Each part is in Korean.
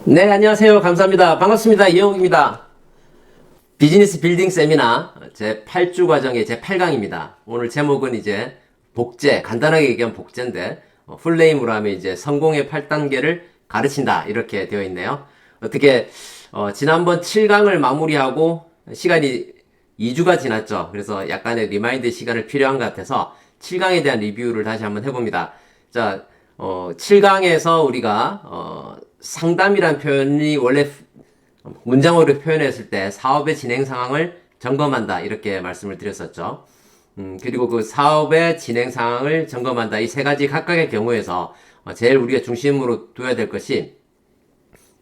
네, 안녕하세요. 감사합니다. 반갑습니다. 이영욱입니다. 비즈니스 빌딩 세미나 제 8주 과정의 제 8강입니다. 오늘 제목은 이제 복제, 간단하게 얘기하면 복제인데, 풀네임으로 하면 이제 성공의 8단계를 가르친다. 이렇게 되어 있네요. 어떻게, 지난번 7강을 마무리하고 시간이 2주가 지났죠. 그래서 약간의 리마인드 시간을 필요한 것 같아서 7강에 대한 리뷰를 다시 한번 해봅니다. 자, 7강에서 우리가, 상담이란 표현이 원래 문장어로 표현했을 때 사업의 진행 상황을 점검한다. 이렇게 말씀을 드렸었죠. 그리고 그 사업의 진행 상황을 점검한다. 이 세 가지 각각의 경우에서 제일 우리가 중심으로 둬야 될 것이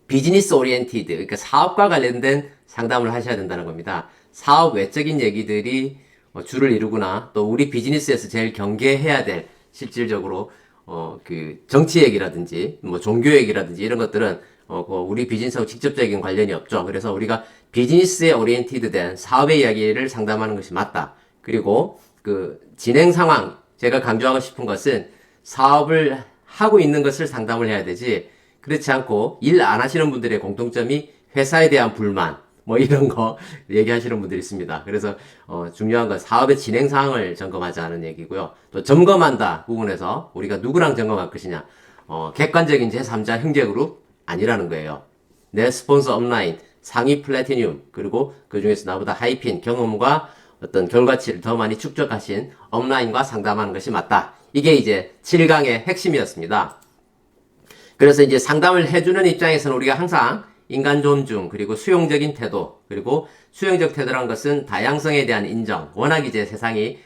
비즈니스 오리엔티드, 그러니까 사업과 관련된 상담을 하셔야 된다는 겁니다. 사업 외적인 얘기들이 주를 이루거나 또 우리 비즈니스에서 제일 경계해야 될 실질적으로 그 정치 얘기라든지 뭐 종교 얘기라든지 이런 것들은 우리 비즈니스하고 직접적인 관련이 없죠. 그래서 우리가 비즈니스에 오리엔티드 된 사업의 이야기를 상담하는 것이 맞다. 그리고 그 진행 상황, 제가 강조하고 싶은 것은 사업을 하고 있는 것을 상담을 해야 되지, 그렇지 않고 일 안 하시는 분들의 공통점이 회사에 대한 불만, 뭐 이런 거 얘기하시는 분들이 있습니다. 그래서 중요한 건 사업의 진행 상황을 점검하자는 얘기고요. 또 점검한다 부분에서 우리가 누구랑 점검할 것이냐, 객관적인 제3자 형제그룹 아니라는 거예요. 내 스폰서 업라인, 상위 플래티늄, 그리고 그 중에서 나보다 하이핀 경험과 어떤 결과치를 더 많이 축적하신 업라인과 상담하는 것이 맞다. 이게 이제 7강의 핵심이었습니다. 그래서 이제 상담을 해주는 입장에서는 우리가 항상 인간 존중, 그리고 수용적인 태도, 그리고 수용적 태도란 것은 다양성에 대한 인정. 워낙 이제 세상이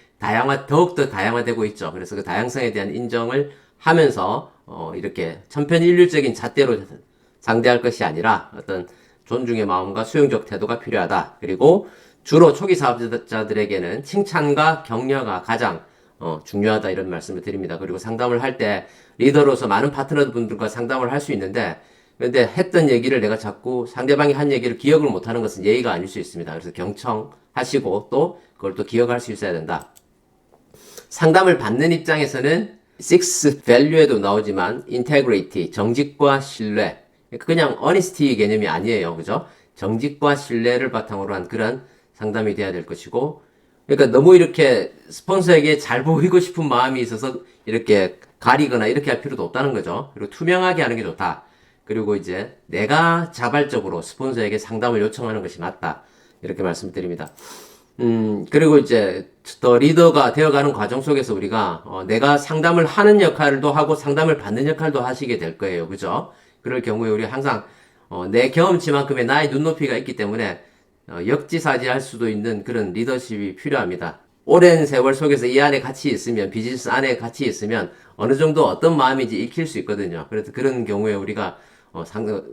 더욱더 다양화되고 있죠. 그래서 그 다양성에 대한 인정을 하면서, 이렇게 천편일률적인 잣대로 상대할 것이 아니라 어떤 존중의 마음과 수용적 태도가 필요하다. 그리고 주로 초기 사업자들에게는 칭찬과 격려가 가장 중요하다, 이런 말씀을 드립니다. 그리고 상담을 할 때 리더로서 많은 파트너분들과 상담을 할 수 있는데, 근데 했던 얘기를 내가 자꾸 상대방이 한 얘기를 기억을 못하는 것은 예의가 아닐 수 있습니다. 그래서 경청하시고 또 그걸 또 기억할 수 있어야 된다. 상담을 받는 입장에서는 6 value에도 나오지만 integrity, 정직과 신뢰, 그냥 honesty 개념이 아니에요. 그죠? 정직과 신뢰를 바탕으로 한 그런 상담이 돼야 될 것이고, 그러니까 너무 이렇게 스폰서에게 잘 보이고 싶은 마음이 있어서 이렇게 가리거나 이렇게 할 필요도 없다는 거죠. 그리고 투명하게 하는 게 좋다. 그리고 이제 내가 자발적으로 스폰서에게 상담을 요청하는 것이 맞다. 이렇게 말씀드립니다. 그리고 이제 더 리더가 되어가는 과정 속에서 우리가 내가 상담을 하는 역할도 하고 상담을 받는 역할도 하시게 될 거예요. 그죠? 그럴 경우에 우리 항상 내 경험치만큼의 나의 눈높이가 있기 때문에 역지사지할 수도 있는 그런 리더십이 필요합니다. 오랜 세월 속에서 이 안에 같이 있으면, 비즈니스 안에 같이 있으면 어느 정도 어떤 마음인지 익힐 수 있거든요. 그래서 그런 경우에 우리가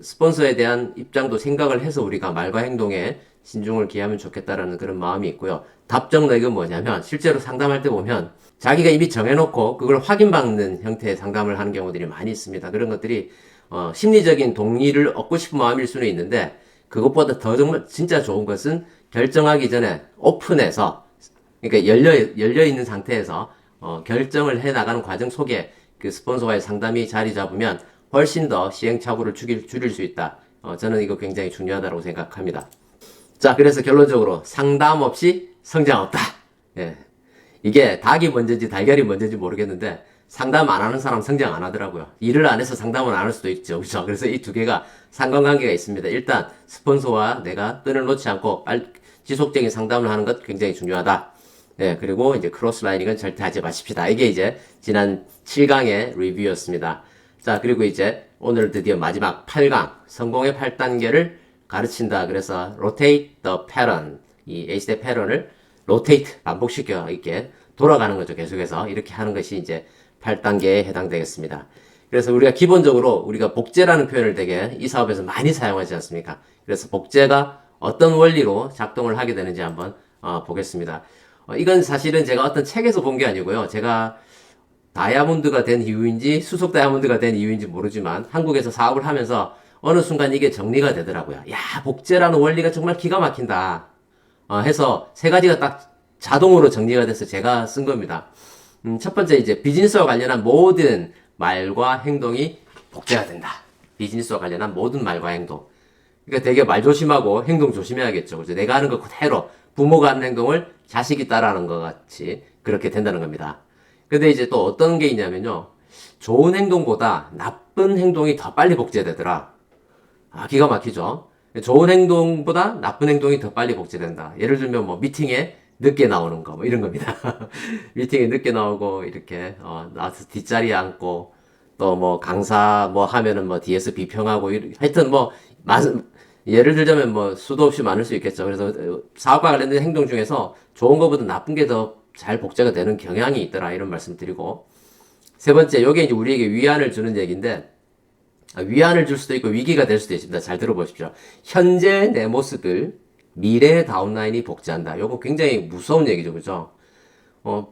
스폰서에 대한 입장도 생각을 해서 우리가 말과 행동에 신중을 기하면 좋겠다라는 그런 마음이 있고요. 답정너는 뭐냐면, 실제로 상담할 때 보면 자기가 이미 정해놓고 그걸 확인받는 형태의 상담을 하는 경우들이 많이 있습니다. 그런 것들이 심리적인 동의를 얻고 싶은 마음일 수는 있는데, 그것보다 더 정말 진짜 좋은 것은 결정하기 전에 오픈해서, 그러니까 열려있는 상태에서 결정을 해나가는 과정 속에 그 스폰서와의 상담이 자리 잡으면 훨씬 더 시행착오를 줄일 수 있다. 저는 이거 굉장히 중요하다고 생각합니다. 자, 그래서 결론적으로 상담 없이 성장 없다. 예. 이게 닭이 먼저인지 달걀이 먼저인지 모르겠는데, 상담 안 하는 사람 성장 안 하더라고요. 일을 안 해서 상담을 안 할 수도 있죠. 그렇죠? 그래서 이 두 개가 상관관계가 있습니다. 일단 스폰서와 내가 끈을 놓지 않고 지속적인 상담을 하는 것 굉장히 중요하다. 네, 그리고 이제 크로스라이닝은 절대 하지 마십시다. 이게 이제 지난 7강의 리뷰였습니다. 자, 그리고 이제 오늘 드디어 마지막 8강, 성공의 8단계를 가르친다. 그래서 rotate the pattern, 이 A스텝 패턴을 rotate, 반복시켜 이렇게 돌아가는 거죠. 계속해서 이렇게 하는 것이 이제 8단계에 해당되겠습니다. 그래서 우리가 기본적으로 우리가 복제라는 표현을 되게 이 사업에서 많이 사용하지 않습니까? 그래서 복제가 어떤 원리로 작동을 하게 되는지 한번 보겠습니다. 이건 사실은 제가 어떤 책에서 본 게 아니고요. 제가 다이아몬드가 된 이유인지 수속 다이아몬드가 된 이유인지 모르지만 한국에서 사업을 하면서 어느 순간 이게 정리가 되더라고요. 야, 복제라는 원리가 정말 기가 막힌다. 해서 세 가지가 딱 자동으로 정리가 돼서 제가 쓴 겁니다. 첫 번째, 이제 비즈니스와 관련한 모든 말과 행동이 복제가 된다. 비즈니스와 관련한 모든 말과 행동. 그러니까 되게 말 조심하고 행동 조심해야겠죠. 그죠? 내가 하는 거 그대로 부모가 하는 행동을 자식이 따라하는 것 같이 그렇게 된다는 겁니다. 근데 이제 또 어떤 게 있냐면요. 좋은 행동보다 나쁜 행동이 더 빨리 복제되더라. 아, 기가 막히죠? 좋은 행동보다 나쁜 행동이 더 빨리 복제된다. 예를 들면 뭐 미팅에 늦게 나오는 거, 뭐 이런 겁니다. 미팅에 늦게 나오고, 이렇게, 나와서 뒷자리에 앉고, 또 뭐 강사 뭐 하면은 뭐 뒤에서 비평하고, 하여튼 뭐, 예를 들자면 뭐 수도 없이 많을 수 있겠죠. 그래서 사업과 관련된 행동 중에서 좋은 것보다 나쁜 게 더 잘 복제가 되는 경향이 있더라. 이런 말씀 드리고. 세 번째, 요게 이제 우리에게 위안을 주는 얘기인데, 위안을 줄 수도 있고 위기가 될 수도 있습니다. 잘 들어보십시오. 현재 내 모습을 미래의 다운라인이 복제한다. 요거 굉장히 무서운 얘기죠. 그죠?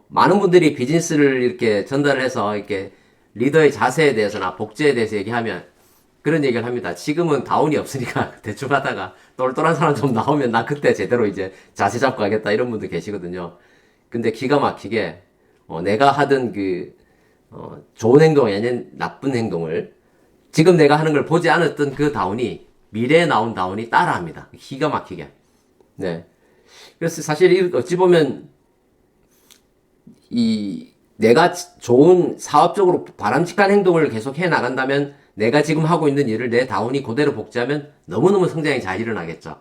많은 분들이 비즈니스를 이렇게 전달을 해서 이렇게 리더의 자세에 대해서나 복제에 대해서 얘기하면 그런 얘기를 합니다. 지금은 다운이 없으니까 대충 하다가 똘똘한 사람 좀 나오면 나 그때 제대로 이제 자세 잡고 하겠다 이런 분들 계시거든요. 근데 기가 막히게 내가 하던 좋은 행동이 아닌 나쁜 행동을 지금 내가 하는 걸 보지 않았던 그 다운이 미래에 나온 다운이 따라합니다. 기가 막히게. 네. 그래서 사실 어찌 보면 내가 좋은 사업적으로 바람직한 행동을 계속 해 나간다면 내가 지금 하고 있는 일을 내 다운이 그대로 복제하면 너무너무 성장이 잘 일어나겠죠.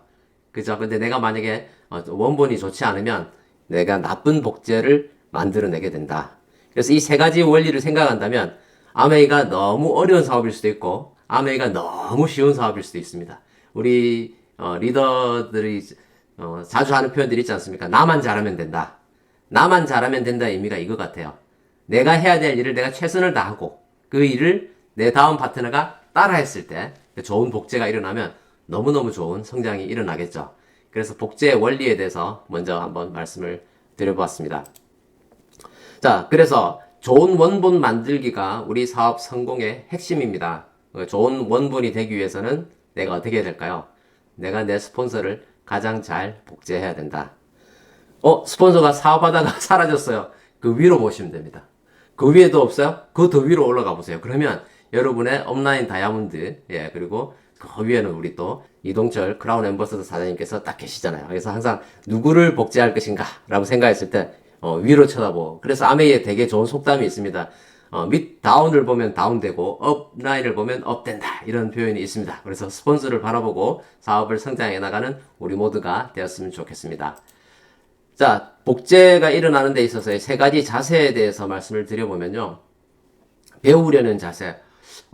그죠? 근데 내가 만약에 원본이 좋지 않으면 내가 나쁜 복제를 만들어내게 된다. 그래서 이 세 가지 원리를 생각한다면 아메이가 너무 어려운 사업일 수도 있고 아메이가 너무 쉬운 사업일 수도 있습니다. 우리 리더들이 자주 하는 표현들이 있지 않습니까? 나만 잘하면 된다. 나만 잘하면 된다 의미가 이거 같아요. 내가 해야 될 일을 내가 최선을 다하고 그 일을 내 다음 파트너가 따라 했을 때 좋은 복제가 일어나면 너무너무 좋은 성장이 일어나겠죠. 그래서 복제의 원리에 대해서 먼저 한번 말씀을 드려보았습니다. 자, 그래서 좋은 원본 만들기가 우리 사업 성공의 핵심입니다. 좋은 원본이 되기 위해서는 내가 어떻게 해야 될까요? 내가 내 스폰서를 가장 잘 복제해야 된다. 스폰서가 사업하다가 사라졌어요. 그 위로 보시면 됩니다. 그 위에도 없어요? 그 더 위로 올라가 보세요. 그러면 여러분의 업라인 다이아몬드, 그리고 그 위에는 우리 또 이동철 크라운 엠버서더 사장님께서 딱 계시잖아요. 그래서 항상 누구를 복제할 것인가 라고 생각했을 때 위로 쳐다보고. 그래서 아메이에 되게 좋은 속담이 있습니다. 밑 다운을 보면 다운되고 업라인을 보면 업된다 이런 표현이 있습니다. 그래서 스폰서를 바라보고 사업을 성장해 나가는 우리 모두가 되었으면 좋겠습니다. 자, 복제가 일어나는 데 있어서의 세 가지 자세에 대해서 말씀을 드려보면요. 배우려는 자세.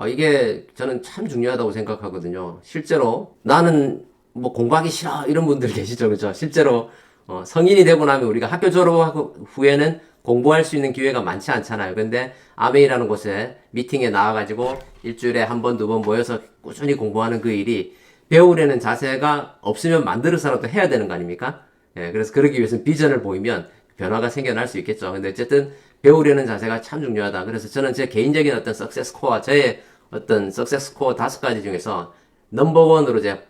이게 저는 참 중요하다고 생각하거든요. 실제로 나는 뭐 공부하기 싫어 이런 분들 계시죠. 그죠? 실제로 성인이 되고 나면 우리가 학교 졸업하고 후에는 공부할 수 있는 기회가 많지 않잖아요. 근데 아메이라는 곳에 미팅에 나와가지고 일주일에 한 번, 두 번 모여서 꾸준히 공부하는 그 일이 배우려는 자세가 없으면 만들어서라도 해야 되는 거 아닙니까? 그래서 그러기 위해서는 비전을 보이면 변화가 생겨날 수 있겠죠. 근데 어쨌든 배우려는 자세가 참 중요하다. 그래서 저는 제 개인적인 어떤 석세스 코어, 저의 어떤 석세스 코어 5가지 중에서 넘버원으로 제가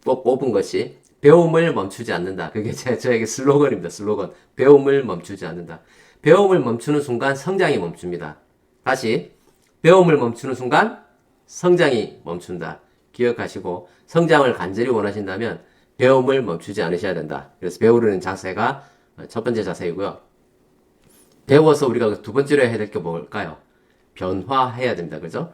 꼭 꼽은 것이 배움을 멈추지 않는다. 그게 저에게 슬로건입니다. 슬로건. 배움을 멈추지 않는다. 배움을 멈추는 순간 성장이 멈춥니다. 다시 배움을 멈추는 순간 성장이 멈춘다. 기억하시고 성장을 간절히 원하신다면 배움을 멈추지 않으셔야 된다. 그래서 배우려는 자세가 첫 번째 자세이고요. 배워서 우리가 두 번째로 해야 될 게 뭘까요? 변화해야 됩니다. 그죠?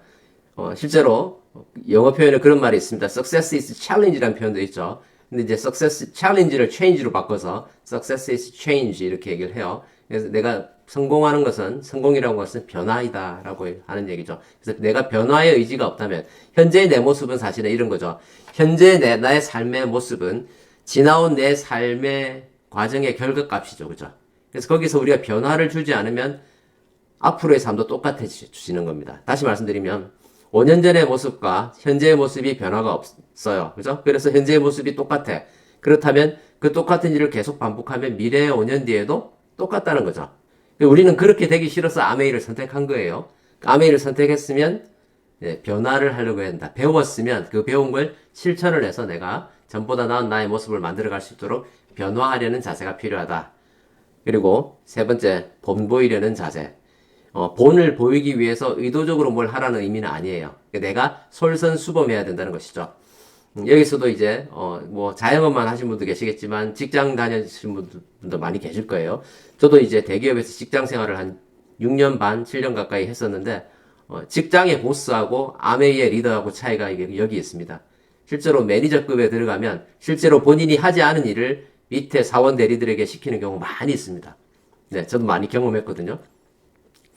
실제로 영어 표현에 그런 말이 있습니다. Success is challenge라는 표현도 있죠. 근데 이제 success, challenge를 change로 바꿔서 success is change 이렇게 얘기를 해요. 그래서 내가 성공하는 것은, 성공이라는 것은 변화이다 라고 하는 얘기죠. 그래서 내가 변화의 의지가 없다면, 현재의 내 모습은 사실은 이런 거죠. 현재 나의 삶의 모습은 지나온 내 삶의 과정의 결과값이죠. 그죠? 그래서 거기서 우리가 변화를 주지 않으면 앞으로의 삶도 똑같아지는 겁니다. 다시 말씀드리면, 5년 전의 모습과 현재의 모습이 변화가 없어요. 그죠? 그래서 현재의 모습이 똑같아. 그렇다면 그 똑같은 일을 계속 반복하면 미래의 5년 뒤에도 똑같다는 거죠. 우리는 그렇게 되기 싫어서 아메이를 선택한 거예요. 아메이를 선택했으면 변화를 하려고 한다. 배웠으면 그 배운 걸 실천을 해서 내가 전보다 나은 나의 모습을 만들어갈 수 있도록 변화하려는 자세가 필요하다. 그리고 세 번째, 본보이려는 자세. 본을 보이기 위해서 의도적으로 뭘 하라는 의미는 아니에요. 내가 솔선수범해야 된다는 것이죠. 여기서도 이제 뭐 자영업만 하신 분도 계시겠지만 직장 다니신 분도 많이 계실 거예요. 저도 이제 대기업에서 직장 생활을 한 6년 반, 7년 가까이 했었는데 직장의 보스하고 아메이의 리더하고 차이가 여기 있습니다. 실제로 매니저급에 들어가면 실제로 본인이 하지 않은 일을 밑에 사원 대리들에게 시키는 경우 많이 있습니다. 네, 저도 많이 경험했거든요.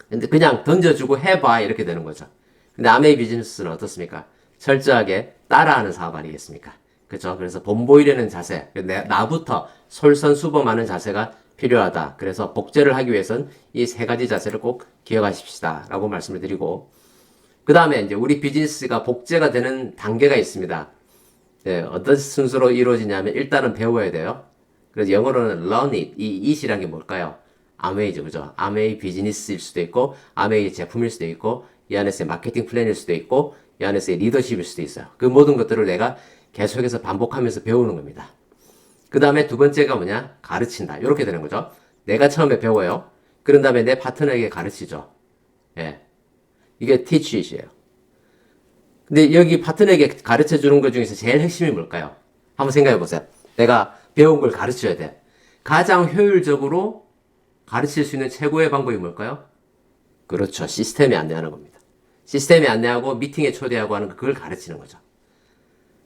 근데 그냥 던져주고 해봐 이렇게 되는 거죠. 근데 아메이 비즈니스는 어떻습니까? 철저하게 따라하는 사업 아니겠습니까? 그렇죠? 그래서 본보이려는 자세, 나부터 솔선수범하는 자세가 필요하다. 그래서 복제를 하기 위해선 이 세 가지 자세를 꼭 기억하십시다. 라고 말씀을 드리고 그 다음에 이제 우리 비즈니스가 복제가 되는 단계가 있습니다. 네, 어떤 순서로 이루어지냐면 일단은 배워야 돼요. 그래서 영어로는 learn it. 이 it이란 게 뭘까요? 아메이죠, 그죠? 아메이 비즈니스일 수도 있고, 아메이 제품일 수도 있고, 이 안에서의 마케팅 플랜일 수도 있고, 이 안에서의 리더십일 수도 있어요. 그 모든 것들을 내가 계속해서 반복하면서 배우는 겁니다. 그 다음에 두 번째가 뭐냐? 가르친다. 이렇게 되는 거죠. 내가 처음에 배워요. 그런 다음에 내 파트너에게 가르치죠. 예. 이게 teach it이에요. 근데 여기 파트너에게 가르쳐 주는 것 중에서 제일 핵심이 뭘까요? 한번 생각해 보세요. 내가 배운 걸 가르쳐야 돼. 가장 효율적으로 가르칠 수 있는 최고의 방법이 뭘까요? 그렇죠. 시스템에 안내하는 겁니다. 시스템에 안내하고 미팅에 초대하고 하는 그걸 가르치는 거죠.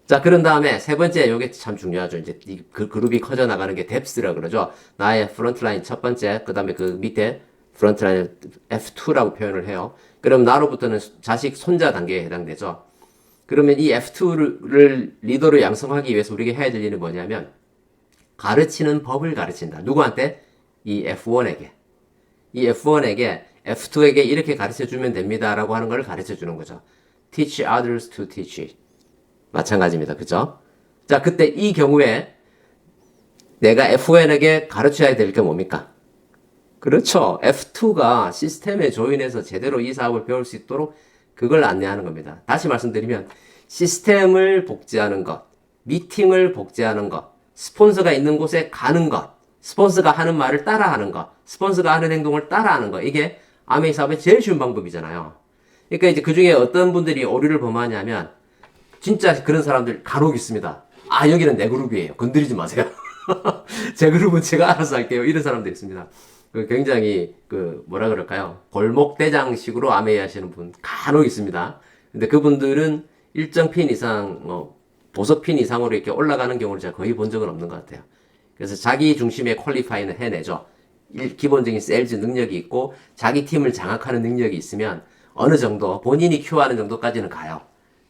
자, 그런 다음에 세 번째, 요게 참 중요하죠. 이제 그 그룹이 커져 나가는 게 뎁스라 그러죠. 나의 프론트라인 첫 번째, 그 다음에 그 밑에 프론트라인 F2라고 표현을 해요. 그럼 나로부터는 자식, 손자 단계에 해당되죠. 그러면 이 F2를 리더로 양성하기 위해서 우리가 해야 될 일은 뭐냐면 가르치는 법을 가르친다. 누구한테? 이 F1에게. 이 F1에게 F2에게 이렇게 가르쳐 주면 됩니다. 라고 하는 걸 가르쳐 주는 거죠. Teach others to teach. 마찬가지입니다. 그죠? 자, 그때 이 경우에 내가 F1에게 가르쳐야 될 게 뭡니까? 그렇죠. F2가 시스템에 조인해서 제대로 이 사업을 배울 수 있도록 그걸 안내하는 겁니다. 다시 말씀드리면 시스템을 복제하는 것, 미팅을 복제하는 것, 스폰서가 있는 곳에 가는 것, 스폰서가 하는 말을 따라하는 것, 스폰서가 하는 행동을 따라하는 것, 이게 아메이 사업의 제일 쉬운 방법이잖아요. 그러니까 이제 그 중에 어떤 분들이 오류를 범하냐면 진짜 그런 사람들 간혹 있습니다. 아, 여기는 내 그룹이에요. 건드리지 마세요. 제 그룹은 제가 알아서 할게요. 이런 사람들 있습니다. 굉장히 뭐라 그럴까요? 골목대장식으로 아메이 하시는 분 간혹 있습니다. 근데 그분들은 일정 핀 이상, 보석 핀 이상으로 이렇게 올라가는 경우를 제가 거의 본 적은 없는 것 같아요. 그래서 자기 중심의 퀄리파이는 해내죠. 기본적인 세일즈 능력이 있고 자기 팀을 장악하는 능력이 있으면 어느 정도 본인이 큐하는 정도까지는 가요.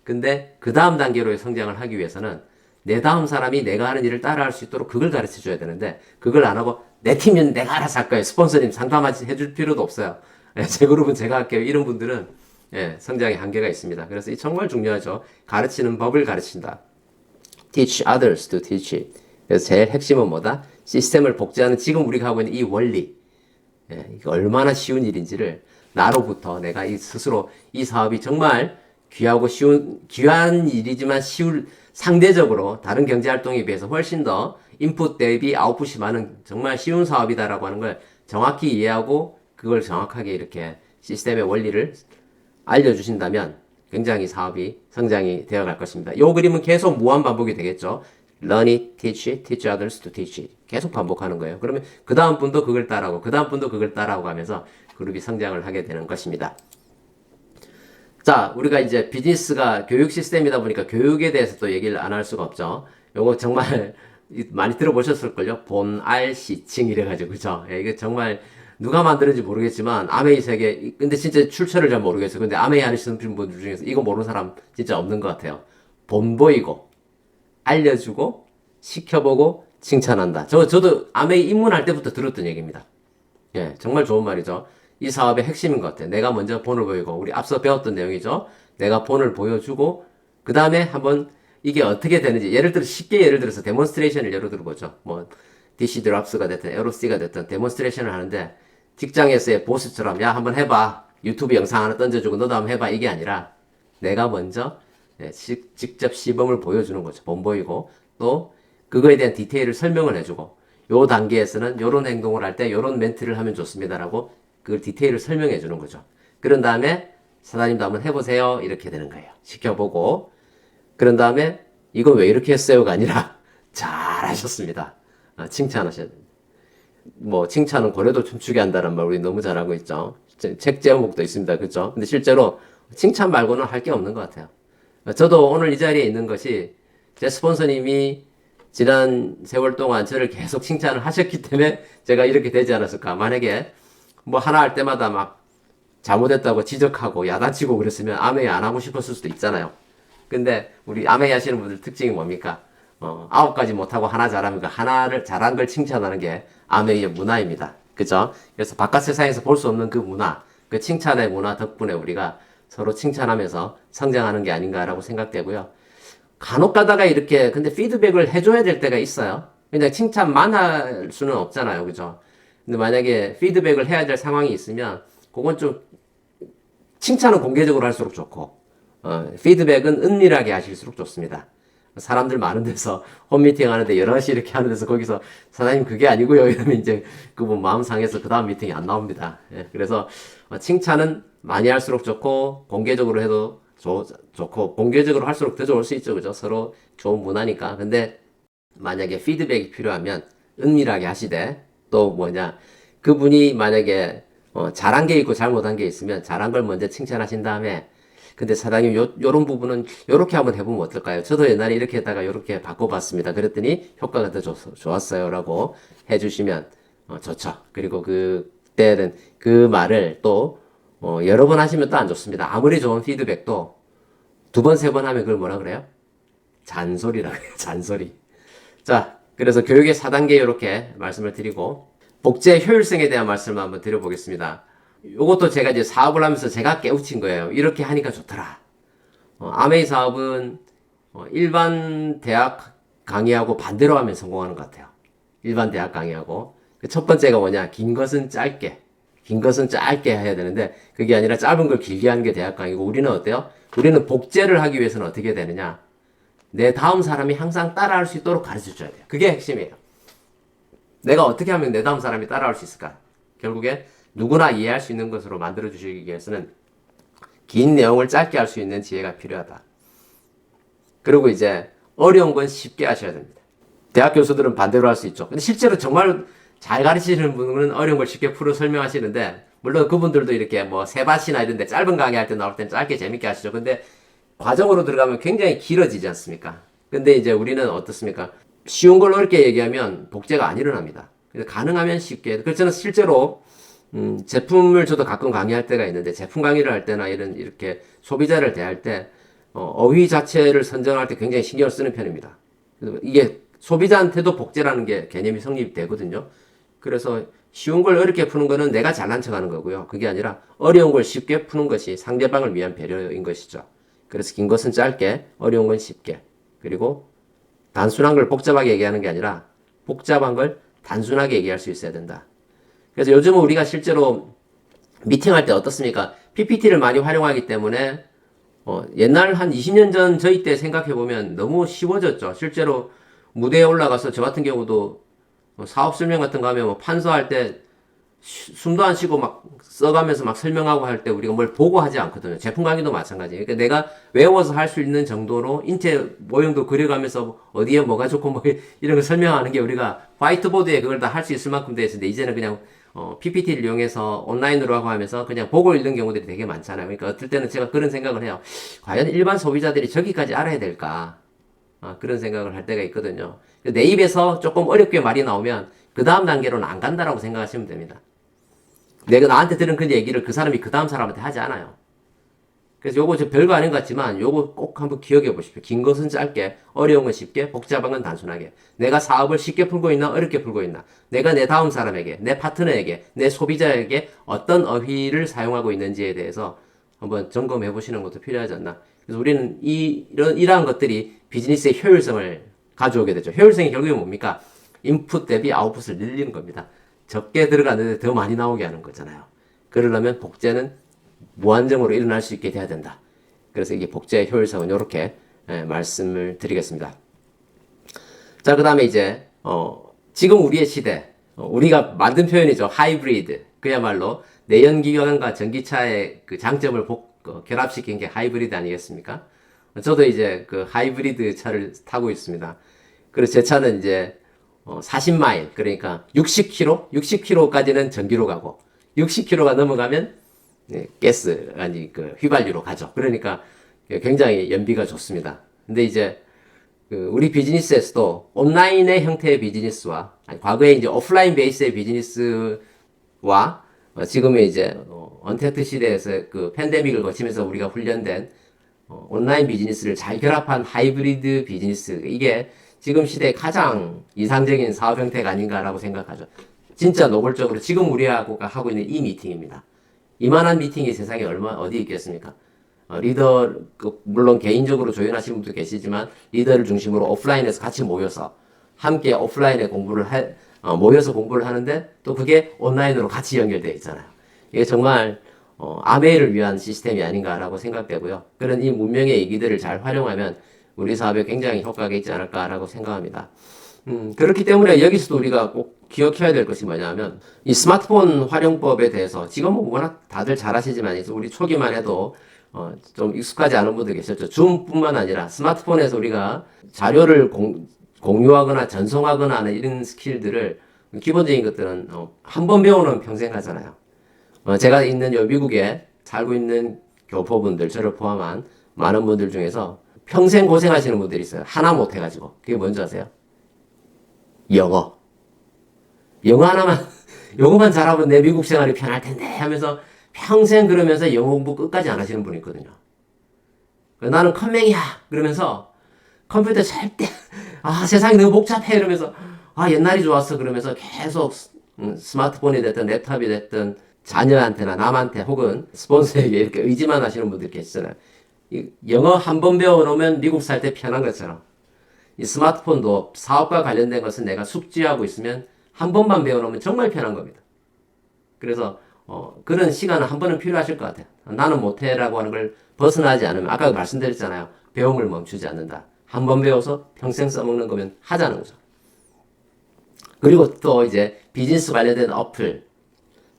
근데 그 다음 단계로의 성장을 하기 위해서는 내 다음 사람이 내가 하는 일을 따라할 수 있도록 그걸 가르쳐 줘야 되는데 그걸 안 하고 내 팀은 내가 알아서 할 거예요. 스폰서님 상담하지 해줄 필요도 없어요. 제 그룹은 제가 할게요. 이런 분들은 성장의 한계가 있습니다. 그래서 이 정말 중요하죠. 가르치는 법을 가르친다. Teach others to teach it. 그래서 제일 핵심은 뭐다? 시스템을 복제하는 지금 우리가 하고 있는 이 원리. 이게 얼마나 쉬운 일인지를 나로부터 내가 스스로 이 사업이 정말 귀하고 귀한 일이지만 상대적으로 다른 경제활동에 비해서 훨씬 더 인풋 대비 아웃풋이 많은 정말 쉬운 사업이다라고 하는 걸 정확히 이해하고 그걸 정확하게 이렇게 시스템의 원리를 알려주신다면 굉장히 사업이 성장이 되어갈 것입니다. 이 그림은 계속 무한 반복이 되겠죠. Learn it, teach it, teach others to teach it. 계속 반복하는 거예요. 그러면 그 다음 분도 그걸 따라하고 그 다음 분도 그걸 따라하고 하면서 그룹이 성장을 하게 되는 것입니다. 자, 우리가 이제 비즈니스가 교육 시스템이다 보니까 교육에 대해서 또 얘기를 안 할 수가 없죠. 요거 정말 많이 들어보셨을걸요? 본, 알, 시칭 이래가지고, 그죠? 이게 정말 누가 만드는지 모르겠지만, 아메이 세계, 근데 진짜 출처를 잘 모르겠어요. 근데 아메이 하시는 분들 중에서 이거 모르는 사람 진짜 없는 것 같아요. 본 보이고, 알려주고, 시켜보고, 칭찬한다. 저도 아메이 입문할 때부터 들었던 얘기입니다. 예, 정말 좋은 말이죠. 이 사업의 핵심인 것 같아요. 내가 먼저 본을 보이고, 우리 앞서 배웠던 내용이죠. 내가 본을 보여주고, 그 다음에 한번 이게 어떻게 되는지, 쉽게 예를 들어서 데몬스트레이션을 예로 들어보죠. 뭐, DC 드랍스가 됐든, 에로씨가 됐든, 데몬스트레이션을 하는데, 직장에서의 보스처럼, 야, 한번 해봐. 유튜브 영상 하나 던져주고, 너도 한번 해봐. 이게 아니라, 내가 먼저, 직접 시범을 보여주는 거죠. 본 보이고, 또, 그거에 대한 디테일을 설명을 해주고, 요 단계에서는 요런 행동을 할 때 요런 멘트를 하면 좋습니다라고 그 디테일을 설명해 주는 거죠. 그런 다음에 사장님도 한번 해보세요. 이렇게 되는 거예요. 시켜보고. 그런 다음에 이건 왜 이렇게 했어요가 아니라 잘하셨습니다. 칭찬하셔야 됩니다. 뭐 칭찬은 고래도 춤추게 한다는 말 우리 너무 잘하고 있죠. 책 제목도 있습니다. 그렇죠? 근데 실제로 칭찬 말고는 할 게 없는 것 같아요. 저도 오늘 이 자리에 있는 것이 제 스폰서님이 지난 세월 동안 저를 계속 칭찬을 하셨기 때문에 제가 이렇게 되지 않았을까. 만약에 뭐 하나 할 때마다 막 잘못했다고 지적하고 야단치고 그랬으면 아메이 안 하고 싶었을 수도 있잖아요. 근데 우리 아메이 하시는 분들 특징이 뭡니까? 9가지 못하고 하나 잘하면 그 하나를 잘한 걸 칭찬하는 게 아메이의 문화입니다. 그죠? 그래서 바깥 세상에서 볼 수 없는 그 문화, 그 칭찬의 문화 덕분에 우리가 서로 칭찬하면서 성장하는 게 아닌가라고 생각되고요. 간혹 가다가 이렇게 근데 피드백을 해줘야 될 때가 있어요. 그냥 칭찬만 할 수는 없잖아요. 그죠? 근데 만약에 피드백을 해야 될 상황이 있으면 그건 좀 칭찬은 공개적으로 할수록 좋고 피드백은 은밀하게 하실수록 좋습니다. 사람들 많은 데서 홈미팅 하는데 11시 이렇게 하는 데서 거기서 사장님 그게 아니고요 이러면 이제 그분 마음 상해서 그 다음 미팅이 안 나옵니다. 예, 그래서 칭찬은 많이 할수록 좋고 공개적으로 해도 좋고 공개적으로 할수록 더 좋을 수 있죠. 그죠? 서로 좋은 문화니까. 근데 만약에 피드백이 필요하면 은밀하게 하시되 또 뭐냐 그분이 만약에 잘한 게 있고 잘못한 게 있으면 잘한 걸 먼저 칭찬하신 다음에 근데 사장님 요런 부분은 요렇게 한번 해보면 어떨까요? 저도 옛날에 이렇게 했다가 요렇게 바꿔봤습니다. 그랬더니 효과가 더 좋았어요 라고 해주시면 좋죠. 그리고 그때는 그 말을 또 여러 번 하시면 또 안 좋습니다. 아무리 좋은 피드백도 2번, 3번 하면 그걸 뭐라 그래요? 잔소리라고 해요. 잔소리. 자, 그래서 교육의 4단계 이렇게 말씀을 드리고 복제 효율성에 대한 말씀을 한번 드려보겠습니다. 요것도 제가 이제 사업을 하면서 제가 깨우친 거예요. 이렇게 하니까 좋더라. 아메이 사업은 일반 대학 강의하고 반대로 하면 성공하는 것 같아요. 일반 대학 강의하고. 첫 번째가 뭐냐? 긴 것은 짧게. 긴 것은 짧게 해야 되는데 그게 아니라 짧은 걸 길게 하는 게 대학 강의고 우리는 어때요? 우리는 복제를 하기 위해서는 어떻게 되느냐? 내 다음 사람이 항상 따라할 수 있도록 가르쳐 줘야 돼요. 그게 핵심이에요. 내가 어떻게 하면 내 다음 사람이 따라할 수 있을까? 결국에 누구나 이해할 수 있는 것으로 만들어 주시기 위해서는 긴 내용을 짧게 할 수 있는 지혜가 필요하다. 그리고 이제 어려운 건 쉽게 하셔야 됩니다. 대학 교수들은 반대로 할 수 있죠. 근데 실제로 정말 잘 가르치시는 분은 어려운 걸 쉽게 풀어 설명하시는데 물론 그분들도 이렇게 뭐 세바시나 이런 데 짧은 강의 할 때 나올 땐 짧게 재밌게 하시죠. 근데 과정으로 들어가면 굉장히 길어지지 않습니까? 근데 이제 우리는 어떻습니까? 쉬운 걸 어렵게 얘기하면 복제가 안 일어납니다. 그래서 가능하면 쉽게. 그래서 저는 실제로 제품을 저도 가끔 강의할 때가 있는데 제품 강의를 할 때나 이렇게 소비자를 대할 때 어휘 자체를 선정할 때 굉장히 신경을 쓰는 편입니다. 이게 소비자한테도 복제라는 게 개념이 성립되거든요. 그래서 쉬운 걸 어렵게 푸는 거는 내가 잘난 척하는 거고요. 그게 아니라 어려운 걸 쉽게 푸는 것이 상대방을 위한 배려인 것이죠. 그래서 긴 것은 짧게, 어려운 건 쉽게. 그리고 단순한 걸 복잡하게 얘기하는 게 아니라 복잡한 걸 단순하게 얘기할 수 있어야 된다. 그래서 요즘은 우리가 실제로 미팅할 때 어떻습니까? PPT를 많이 활용하기 때문에 옛날 한 20년 전 저희 때 생각해보면 너무 쉬워졌죠. 실제로 무대에 올라가서 저 같은 경우도 사업 설명 같은 거 하면 뭐 판서할 때 숨도 안 쉬고 막 써가면서 막 설명하고 할 때 우리가 뭘 보고 하지 않거든요. 제품 강의도 마찬가지예요. 그러니까 내가 외워서 할 수 있는 정도로 인체 모형도 그려가면서 어디에 뭐가 좋고 뭐 이런 거 설명하는 게 우리가 화이트보드에 그걸 다 할 수 있을 만큼 돼 있는데 이제는 그냥 PPT를 이용해서 온라인으로 하고 하면서 그냥 보고 읽는 경우들이 되게 많잖아요. 그러니까 어떨 때는 제가 그런 생각을 해요. 과연 일반 소비자들이 저기까지 알아야 될까? 그런 생각을 할 때가 있거든요. 내 입에서 조금 어렵게 말이 나오면 그 다음 단계로는 안 간다라고 생각하시면 됩니다. 내가 나한테 들은 그 얘기를 그 사람이 그 다음 사람한테 하지 않아요. 그래서 요거 저 별거 아닌 것 같지만 요거 꼭 한번 기억해 보십시오. 긴 것은 짧게, 어려운 건 쉽게, 복잡한 건 단순하게. 내가 사업을 쉽게 풀고 있나, 어렵게 풀고 있나. 내가 내 다음 사람에게, 내 파트너에게, 내 소비자에게 어떤 어휘를 사용하고 있는지에 대해서 한번 점검해 보시는 것도 필요하지 않나. 그래서 우리는 이러한 것들이 비즈니스의 효율성을 가져오게 되죠. 효율성이 결국에 뭡니까? 인풋 대비 아웃풋을 늘리는 겁니다. 적게 들어가는데 더 많이 나오게 하는 거잖아요. 그러려면 복제는 무한정으로 일어날 수 있게 돼야 된다. 그래서 이게 복제의 효율성은 이렇게 말씀을 드리겠습니다. 자, 그 다음에 이제 지금 우리의 시대 우리가 만든 표현이죠. 하이브리드. 그야말로 내연기관과 전기차의 그 장점을 결합시킨 게 하이브리드 아니겠습니까? 저도 이제 그 하이브리드 차를 타고 있습니다. 그래서 제 차는 이제 40마일, 그러니까 60km? 60km까지는 전기로 가고 60km가 넘어가면 그 휘발유로 가죠. 그러니까 굉장히 연비가 좋습니다. 근데 이제 우리 비즈니스에서도 온라인의 형태의 비즈니스와 과거에 이제 오프라인 베이스의 비즈니스와 지금의 이제 언택트 시대에서 그 팬데믹을 거치면서 우리가 훈련된 온라인 비즈니스를 잘 결합한 하이브리드 비즈니스, 이게 지금 시대의 가장 이상적인 사업 형태가 아닌가라고 생각하죠. 진짜 노골적으로 지금 우리하고 하고 있는 이 미팅입니다. 이만한 미팅이 세상에 어디 있겠습니까? 리더, 물론 개인적으로 조연하시는 분도 계시지만 리더를 중심으로 오프라인에서 같이 모여서 함께 오프라인에 모여서 공부를 하는데 또 그게 온라인으로 같이 연결되어 있잖아요. 이게 정말 아메이를 위한 시스템이 아닌가라고 생각되고요. 그런 이 문명의 얘기들을 잘 활용하면 우리 사업에 굉장히 효과가 있지 않을까라고 생각합니다. 그렇기 때문에 여기서도 우리가 꼭 기억해야 될 것이 뭐냐면 이 스마트폰 활용법에 대해서 지금 뭐 워낙 다들 잘 아시지만 우리 초기만 해도 좀 익숙하지 않은 분들 계셨죠. 줌뿐만 아니라 스마트폰에서 우리가 자료를 공유하거나 전송하거나 하는 이런 스킬들을 기본적인 것들은 한 번 배우면 평생 가잖아요. 제가 있는 요 미국에 살고 있는 교포분들, 저를 포함한 많은 분들 중에서 평생 고생하시는 분들이 있어요. 하나 못 해가지고. 그게 뭔지 아세요? 영어. 영어 하나만, 영어만 잘하면 내 미국 생활이 편할 텐데 하면서 평생 그러면서 영어 공부 끝까지 안 하시는 분이 있거든요. 나는 컴맹이야! 그러면서 컴퓨터 절대, 세상이 너무 복잡해! 이러면서, 옛날이 좋았어! 그러면서 계속 스마트폰이 됐든 랩탑이 됐든 자녀한테나 남한테 혹은 스폰서에게 이렇게 의지만 하시는 분들 계시잖아요. 영어 한 번 배워놓으면 미국 살 때 편한 것처럼 이 스마트폰도 사업과 관련된 것은 내가 숙지하고 있으면 한 번만 배워놓으면 정말 편한 겁니다. 그래서 그런 시간은 한 번은 필요하실 것 같아요. 나는 못해라고 하는 걸 벗어나지 않으면 아까 말씀드렸잖아요. 배움을 멈추지 않는다. 한 번 배워서 평생 써먹는 거면 하자는 거죠. 그리고 또 이제 비즈니스 관련된 어플,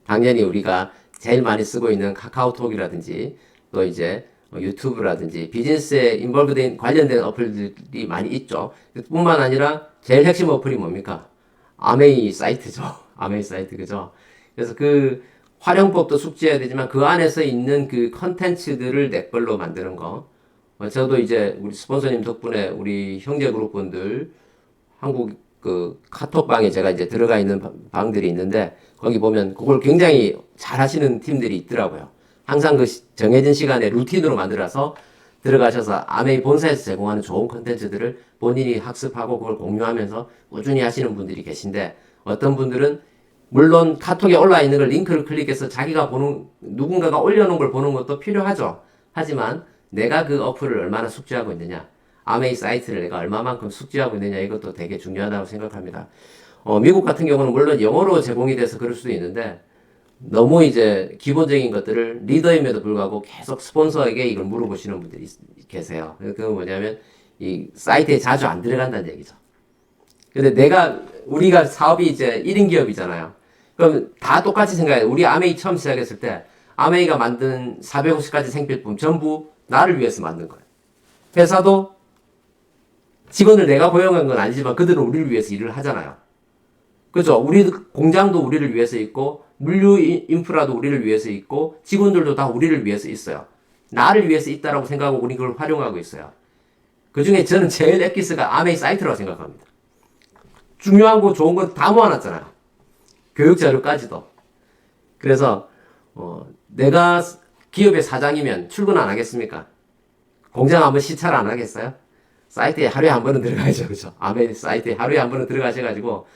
당연히 우리가 제일 많이 쓰고 있는 카카오톡이라든지 또 이제 유튜브라든지 비즈니스에 인볼브된 관련된 어플들이 많이 있죠. 뿐만 아니라 제일 핵심 어플이 뭡니까? 아메이 사이트죠. 아메이 사이트, 그죠? 그래서 그 활용법도 숙지해야 되지만 그 안에서 있는 그 컨텐츠들을 내 걸로 만드는 거. 저도 이제 우리 스폰서님 덕분에 우리 형제 그룹 분들 한국 그 카톡방에 제가 이제 들어가 있는 방들이 있는데 거기 보면 그걸 굉장히 잘 하시는 팀들이 있더라고요. 항상 그 정해진 시간에 루틴으로 만들어서 들어가셔서 아메이 본사에서 제공하는 좋은 컨텐츠들을 본인이 학습하고 그걸 공유하면서 꾸준히 하시는 분들이 계신데 어떤 분들은 물론 카톡에 올라 있는 걸 링크를 클릭해서 자기가 누군가가 올려놓은 걸 보는 것도 필요하죠. 하지만 내가 그 어플을 얼마나 숙지하고 있느냐, 아메이 사이트를 내가 얼마만큼 숙지하고 있느냐, 이것도 되게 중요하다고 생각합니다. 미국 같은 경우는 물론 영어로 제공이 돼서 그럴 수도 있는데 너무 이제 기본적인 것들을 리더임에도 불구하고 계속 스폰서에게 이걸 물어보시는 분들이 계세요. 그건 뭐냐면 이 사이트에 자주 안 들어간다는 얘기죠. 근데 우리가 사업이 이제 1인 기업이잖아요. 그럼 다 똑같이 생각해요. 우리 아메이 처음 시작했을 때 아메이가 만든 450가지 생필품 전부 나를 위해서 만든 거예요. 회사도 직원을 내가 고용한 건 아니지만 그들은 우리를 위해서 일을 하잖아요. 그죠? 우리 공장도 우리를 위해서 있고 물류 인프라도 우리를 위해서 있고 직원들도 다 우리를 위해서 있어요. 나를 위해서 있다라고 생각하고 우리 그걸 활용하고 있어요. 그 중에 저는 제일 엑기스가 아메이 사이트라고 생각합니다. 중요한 거 좋은 건 다 모아놨잖아요. 교육 자료까지도. 그래서 내가 기업의 사장이면 출근 안 하겠습니까? 공장 한번 시찰 안 하겠어요? 사이트에 하루에 한 번은 들어가야죠. 그죠? 아메이 사이트에 하루에 한 번은 들어가셔가지고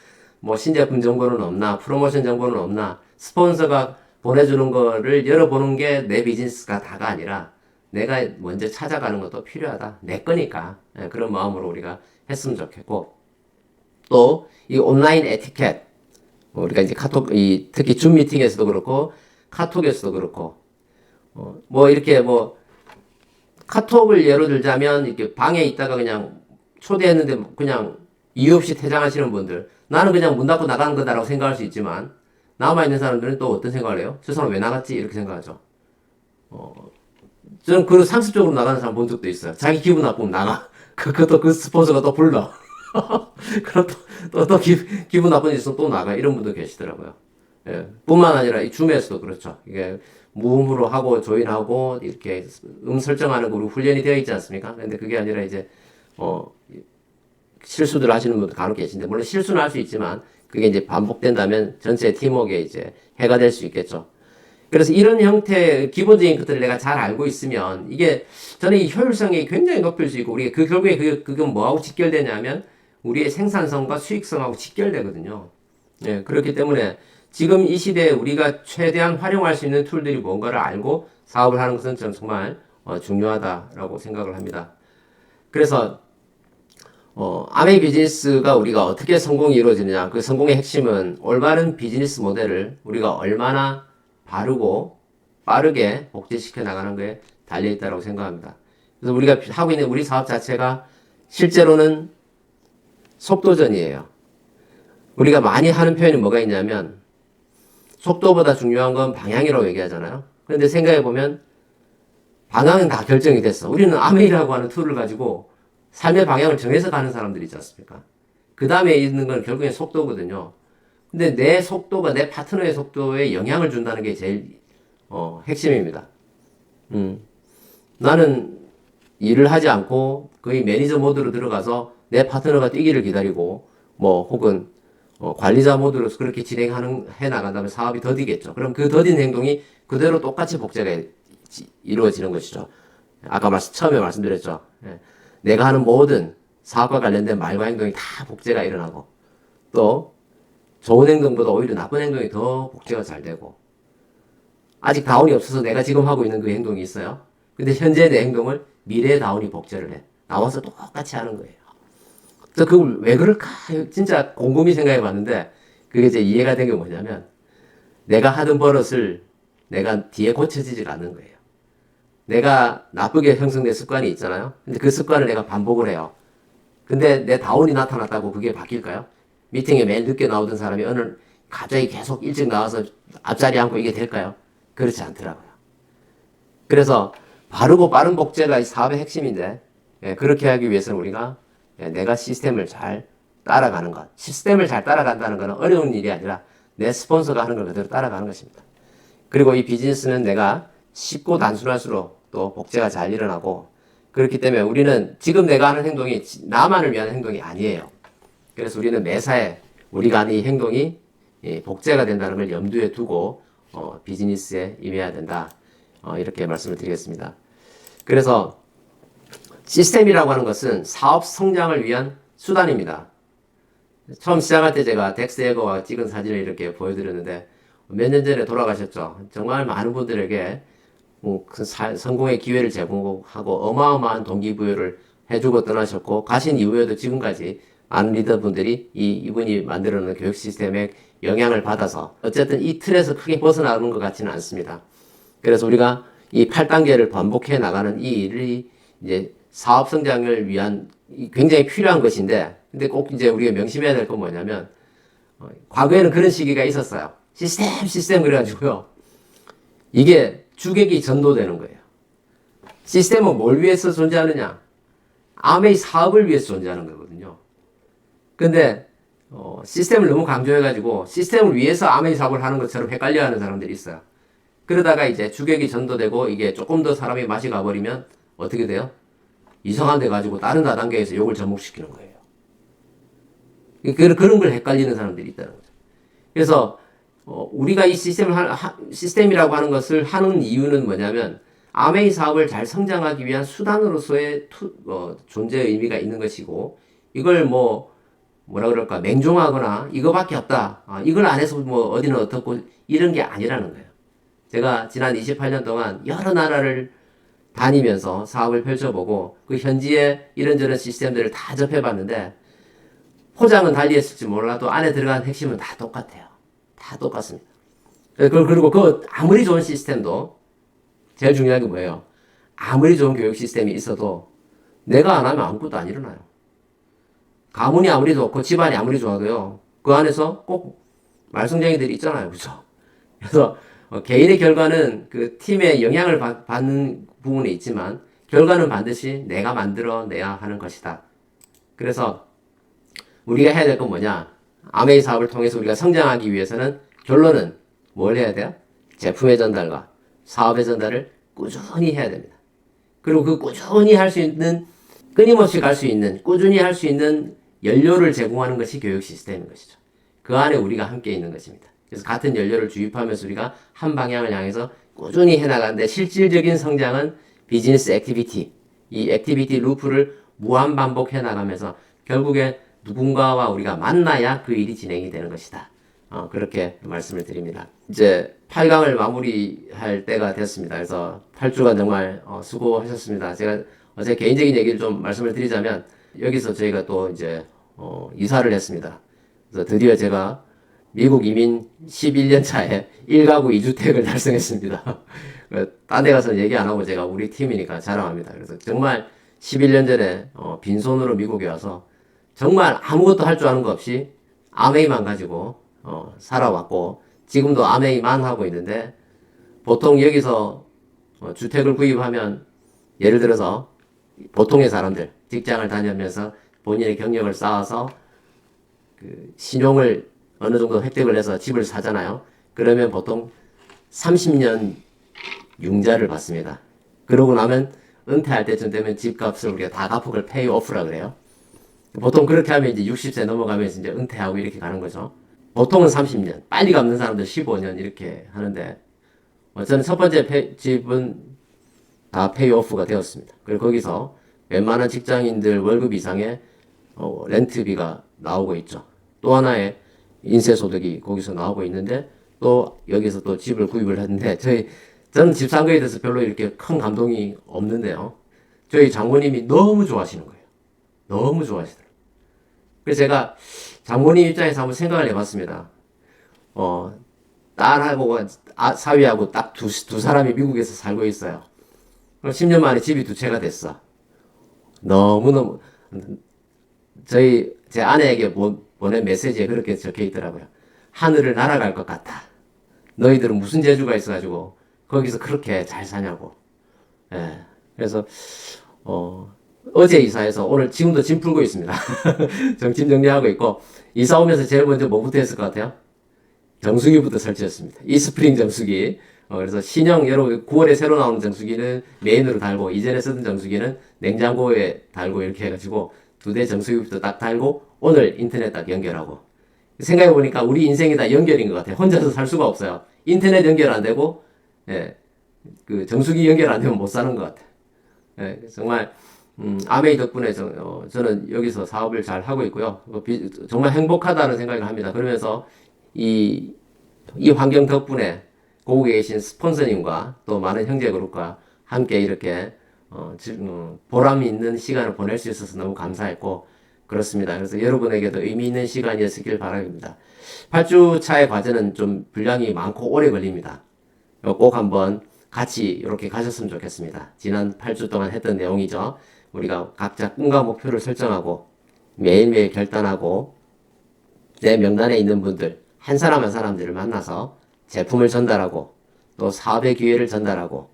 뭐 신제품 정보는 없나, 프로모션 정보는 없나, 스폰서가 보내주는 거를 열어보는 게 내 비즈니스가 다가 아니라 내가 먼저 찾아가는 것도 필요하다. 내 거니까. 그런 마음으로 우리가 했으면 좋겠고, 또 이 온라인 에티켓, 우리가 이제 특히 줌 미팅에서도 그렇고 카톡에서도 그렇고 이렇게 카톡을 예로 들자면 이렇게 방에 있다가 그냥 초대했는데 그냥 이유 없이 퇴장하시는 분들, 나는 그냥 문 닫고 나가는 거다라고 생각할 수 있지만 남아있는 사람들은 또 어떤 생각을 해요? 저 사람 왜 나갔지? 이렇게 생각하죠. 저는 그 상습적으로 나가는 사람 본 적도 있어요. 자기 기분 나쁘면 나가. 그것도 그 스폰서가 또 불러. 그럼 또 기분 나쁜 일 있으면 또 나가. 이런 분도 계시더라고요. 예. 뿐만 아니라 이 줌에서도 그렇죠. 이게 무음으로 하고 조인하고 이렇게 설정하는 거 우리 훈련이 되어 있지 않습니까? 근데 그게 아니라 이제 실수들 하시는 분도 간혹 계신데 물론 실수는 할 수 있지만 그게 이제 반복된다면 전체 팀워크에 이제 해가 될 수 있겠죠. 그래서 이런 형태의 기본적인 것들을 내가 잘 알고 있으면 이게 저는 이 효율성이 굉장히 높일 수 있고 우리가 그 결국에 그건 뭐하고 직결되냐면 우리의 생산성과 수익성하고 직결되거든요. 예, 그렇기 때문에 지금 이 시대에 우리가 최대한 활용할 수 있는 툴들이 뭔가를 알고 사업을 하는 것은 저는 정말 중요하다라고 생각을 합니다. 그래서 아메이 비즈니스가 우리가 어떻게 성공이 이루어지느냐 그 성공의 핵심은 올바른 비즈니스 모델을 우리가 얼마나 바르고 빠르게 복제시켜 나가는 거에 달려 있다고 생각합니다. 그래서 우리가 하고 있는 우리 사업 자체가 실제로는 속도전이에요. 우리가 많이 하는 표현이 뭐가 있냐면 속도보다 중요한 건 방향이라고 얘기하잖아요. 그런데 생각해 보면 방향은 다 결정이 됐어. 우리는 아메이라고 하는 툴을 가지고 삶의 방향을 정해서 가는 사람들이 있지 않습니까? 그 다음에 있는 건 결국엔 속도거든요. 근데 내 속도가 내 파트너의 속도에 영향을 준다는 게 제일 핵심입니다. 나는 일을 하지 않고 거의 매니저 모드로 들어가서 내 파트너가 뛰기를 기다리고 뭐 혹은 관리자 모드로 그렇게 해 나간다면 사업이 더디겠죠. 그럼 그 더딘 행동이 그대로 똑같이 복제가 이루어지는 것이죠. 아까 처음에 말씀드렸죠. 예. 내가 하는 모든 사업과 관련된 말과 행동이 다 복제가 일어나고 또 좋은 행동보다 오히려 나쁜 행동이 더 복제가 잘 되고 아직 다운이 없어서 내가 지금 하고 있는 그 행동이 있어요. 근데 현재 내 행동을 미래의 다운이 복제를 해. 나와서 똑같이 하는 거예요. 그래서 그걸 왜 그럴까? 진짜 곰곰이 생각해 봤는데 그게 이제 이해가 된 게 뭐냐면 내가 하던 버릇을 내가 뒤에 고쳐지질 않는 거예요. 내가 나쁘게 형성된 습관이 있잖아요. 근데 그 습관을 내가 반복을 해요. 근데 내 다운이 나타났다고 그게 바뀔까요? 미팅에 매일 늦게 나오던 사람이 어느 갑자기 계속 일찍 나와서 앞자리에 앉고 이게 될까요? 그렇지 않더라고요. 그래서 바르고 빠른 복제가 이 사업의 핵심인데 그렇게 하기 위해서는 우리가 내가 시스템을 잘 따라가는 것. 시스템을 잘 따라간다는 것은 어려운 일이 아니라 내 스폰서가 하는 걸 그대로 따라가는 것입니다. 그리고 이 비즈니스는 내가 쉽고 단순할수록 또 복제가 잘 일어나고 그렇기 때문에 우리는 지금 내가 하는 행동이 나만을 위한 행동이 아니에요. 그래서 우리는 매사에 우리가 하는 이 행동이 복제가 된다는 걸 염두에 두고 비즈니스에 임해야 된다. 이렇게 말씀을 드리겠습니다. 그래서 시스템이라고 하는 것은 사업 성장을 위한 수단입니다. 처음 시작할 때 제가 덱스 에거와 찍은 사진을 이렇게 보여드렸는데 몇 년 전에 돌아가셨죠. 정말 많은 분들에게 성공의 기회를 제공하고 어마어마한 동기부여를 해주고 떠나셨고 가신 이후에도 지금까지 많은 리더분들이 이분이 만들어놓은 교육 시스템에 영향을 받아서 어쨌든 이 틀에서 크게 벗어나는 것 같지는 않습니다. 그래서 우리가 이 8단계를 반복해 나가는 이 일이 이제 사업 성장을 위한 굉장히 필요한 것인데 근데 꼭 이제 우리가 명심해야 될 건 뭐냐면 과거에는 그런 시기가 있었어요. 시스템 그래가지고요. 이게 주객이 전도되는 거예요. 시스템은 뭘 위해서 존재하느냐? 아메이 사업을 위해서 존재하는 거거든요. 근데 시스템을 너무 강조해가지고 시스템을 위해서 아메이 사업을 하는 것처럼 헷갈려하는 사람들이 있어요. 그러다가 이제 주객이 전도되고 이게 조금 더 사람이 맛이 가버리면 어떻게 돼요? 이상한 데 가지고 다른 다단계에서 욕을 접목시키는 거예요. 그런 걸 헷갈리는 사람들이 있다는 거죠. 그래서 우리가 이 시스템이라고 하는 것을 하는 이유는 뭐냐면 아메이 사업을 잘 성장하기 위한 수단으로서의 존재의 의미가 있는 것이고 이걸 뭐라 그럴까 맹종하거나 이거밖에 없다. 이걸 안 해서 뭐 어디는 어떻고 이런 게 아니라는 거예요. 제가 지난 28년 동안 여러 나라를 다니면서 사업을 펼쳐보고 그 현지의 이런저런 시스템들을 다 접해봤는데 포장은 달리했을지 몰라도 안에 들어간 핵심은 다 똑같아요. 다 똑같습니다. 그리고 아무리 좋은 시스템도 제일 중요한 게 뭐예요? 아무리 좋은 교육 시스템이 있어도 내가 안 하면 아무것도 안 일어나요. 가문이 아무리 좋고 집안이 아무리 좋아도요. 그 안에서 꼭 말썽쟁이들이 있잖아요. 그죠? 그래서 개인의 결과는 그 팀에 영향을 받는 부분이 있지만 결과는 반드시 내가 만들어내야 하는 것이다. 그래서 우리가 해야 될 건 뭐냐? 아메이 사업을 통해서 우리가 성장하기 위해서는 결론은 뭘 해야 돼요? 제품의 전달과 사업의 전달을 꾸준히 해야 됩니다. 그리고 그 꾸준히 할 수 있는, 끊임없이 갈 수 있는, 꾸준히 할 수 있는 연료를 제공하는 것이 교육 시스템인 것이죠. 그 안에 우리가 함께 있는 것입니다. 그래서 같은 연료를 주입하면서 우리가 한 방향을 향해서 꾸준히 해나가는데 실질적인 성장은 비즈니스 액티비티, 이 액티비티 루프를 무한 반복해 나가면서 결국에 누군가와 우리가 만나야 그 일이 진행이 되는 것이다. 그렇게 말씀을 드립니다. 이제 8강을 마무리할 때가 됐습니다. 그래서 8주간 정말 수고하셨습니다. 제가 어제 개인적인 얘기를 좀 말씀을 드리자면 여기서 저희가 또 이제 이사를 했습니다. 그래서 드디어 제가 미국 이민 11년 차에 1가구 2주택을 달성했습니다. 딴 데 가서는 얘기 안 하고 제가 우리 팀이니까 자랑합니다. 그래서 정말 11년 전에 빈손으로 미국에 와서 정말 아무것도 할 줄 아는 거 없이 아메이만 가지고 살아왔고 지금도 아메이만 하고 있는데 보통 여기서 주택을 구입하면 예를 들어서 보통의 사람들 직장을 다니면서 본인의 경력을 쌓아서 그 신용을 어느 정도 획득을 해서 집을 사잖아요. 그러면 보통 30년 융자를 받습니다. 그러고 나면 은퇴할 때쯤 되면 집값을 우리가 다 갚을 페이오프라 그래요. 보통 그렇게 하면 이제 60세 넘어가면서 이제 은퇴하고 이렇게 가는 거죠. 보통은 30년, 빨리 갚는 사람들 15년 이렇게 하는데 저는 첫 번째 집은 다 페이오프가 되었습니다. 그리고 거기서 웬만한 직장인들 월급 이상의 렌트비가 나오고 있죠. 또 하나의 인세소득이 거기서 나오고 있는데 또 여기서 또 집을 구입을 했는데 저는 집 산 거에 대해서 별로 이렇게 큰 감동이 없는데요. 저희 장모님이 너무 좋아하시는 거예요. 너무 좋아하시더라고요. 그래서 제가 장모님 입장에서 한번 생각을 해봤습니다. 딸하고 사위하고 딱 두 사람이 미국에서 살고 있어요. 그럼 10년 만에 집이 두 채가 됐어. 너무너무 제 아내에게 보낸 메시지에 그렇게 적혀 있더라고요. 하늘을 날아갈 것 같다. 너희들은 무슨 재주가 있어가지고 거기서 그렇게 잘 사냐고. 예. 그래서 어제 이사해서 오늘 지금도 짐 풀고 있습니다. 짐 정리하고 있고 이사 오면서 제일 먼저 뭐부터 했을 것 같아요? 정수기부터 설치했습니다. 이스프링 정수기. 그래서 신형 여러분 9월에 새로 나오는 정수기는 메인으로 달고 이전에 쓰던 정수기는 냉장고에 달고 이렇게 해가지고 2대 정수기부터 딱 달고 오늘 인터넷 딱 연결하고 생각해보니까 우리 인생이 다 연결인 것 같아요. 혼자서 살 수가 없어요. 인터넷 연결 안 되고 예, 그 정수기 연결 안 되면 못 사는 것 같아요. 예, 정말 아메이 덕분에 저는 여기서 사업을 잘 하고 있고요. 정말 행복하다는 생각을 합니다. 그러면서 이 환경 덕분에 고국에 계신 스폰서님과 또 많은 형제 그룹과 함께 이렇게 보람 있는 시간을 보낼 수 있어서 너무 감사했고 그렇습니다. 그래서 여러분에게도 의미 있는 시간이었길 바랍니다. 8주 차의 과제는 좀 분량이 많고 오래 걸립니다. 꼭 한번 같이 이렇게 가셨으면 좋겠습니다. 지난 8주 동안 했던 내용이죠. 우리가 각자 꿈과 목표를 설정하고 매일매일 결단하고 내 명단에 있는 분들 한 사람 한 사람들을 만나서 제품을 전달하고 또 사업의 기회를 전달하고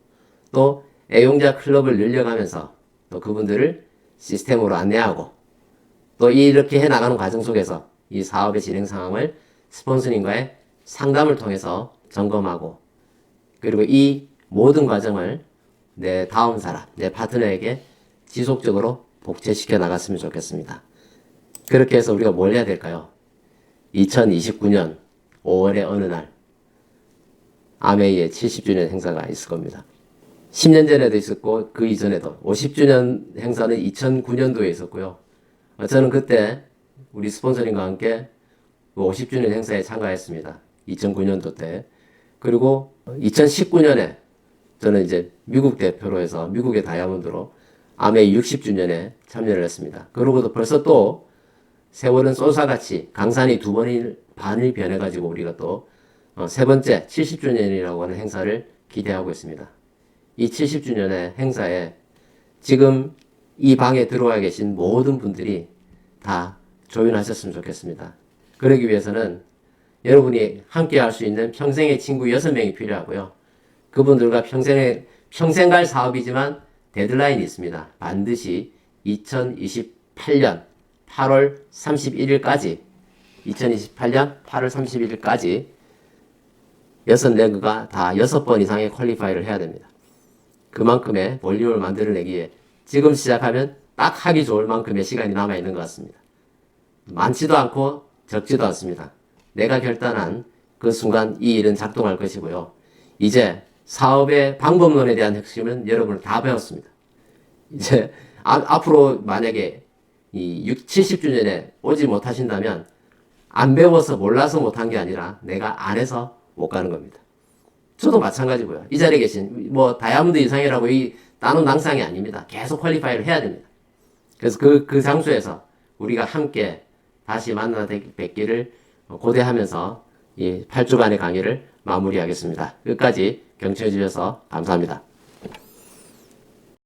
또 애용자 클럽을 늘려가면서 또 그분들을 시스템으로 안내하고 또 이렇게 해나가는 과정 속에서 이 사업의 진행 상황을 스폰서님과의 상담을 통해서 점검하고 그리고 이 모든 과정을 내 다음 사람, 내 파트너에게 지속적으로 복제시켜 나갔으면 좋겠습니다. 그렇게 해서 우리가 뭘 해야 될까요? 2029년 5월의 어느 날 아메이의 70주년 행사가 있을 겁니다. 10년 전에도 있었고 그 이전에도 50주년 행사는 2009년도에 있었고요. 저는 그때 우리 스폰서님과 함께 50주년 행사에 참가했습니다. 2009년도 때. 그리고 2019년에 저는 이제 미국 대표로 해서 미국의 다이아몬드로 아메이 60주년에 참여를 했습니다. 그러고도 벌써 또 세월은 쏜사같이 강산이 반이 변해가지고 우리가 또 세 번째 70주년이라고 하는 행사를 기대하고 있습니다. 이 70주년의 행사에 지금 이 방에 들어와 계신 모든 분들이 다 조인하셨으면 좋겠습니다. 그러기 위해서는 여러분이 함께 할 수 있는 평생의 친구 6명이 필요하고요. 그분들과 평생 갈 사업이지만 데드라인이 있습니다. 반드시 2028년 8월 31일까지 2028년 8월 31일까지 6레그가 다 6번 이상의 퀄리파이를 해야 됩니다. 그만큼의 볼륨을 만들어내기 위해 지금 시작하면 딱 하기 좋을 만큼의 시간이 남아있는 것 같습니다. 많지도 않고 적지도 않습니다. 내가 결단한 그 순간 이 일은 작동할 것이고요. 이제 사업의 방법론에 대한 핵심은 여러분을 다 배웠습니다. 이제 앞으로 만약에 이 70주년에 오지 못하신다면 안 배워서 몰라서 못한 게 아니라 내가 안 해서 못 가는 겁니다. 저도 마찬가지고요. 이 자리에 계신 뭐 다이아몬드 이상이라고 이 따놓은 낭상이 아닙니다. 계속 퀄리파이를 해야 됩니다. 그래서 그 장소에서 우리가 함께 다시 만나 뵙기를 고대하면서 이 8주간의 강의를 마무리하겠습니다. 끝까지 경청해 주셔서 감사합니다.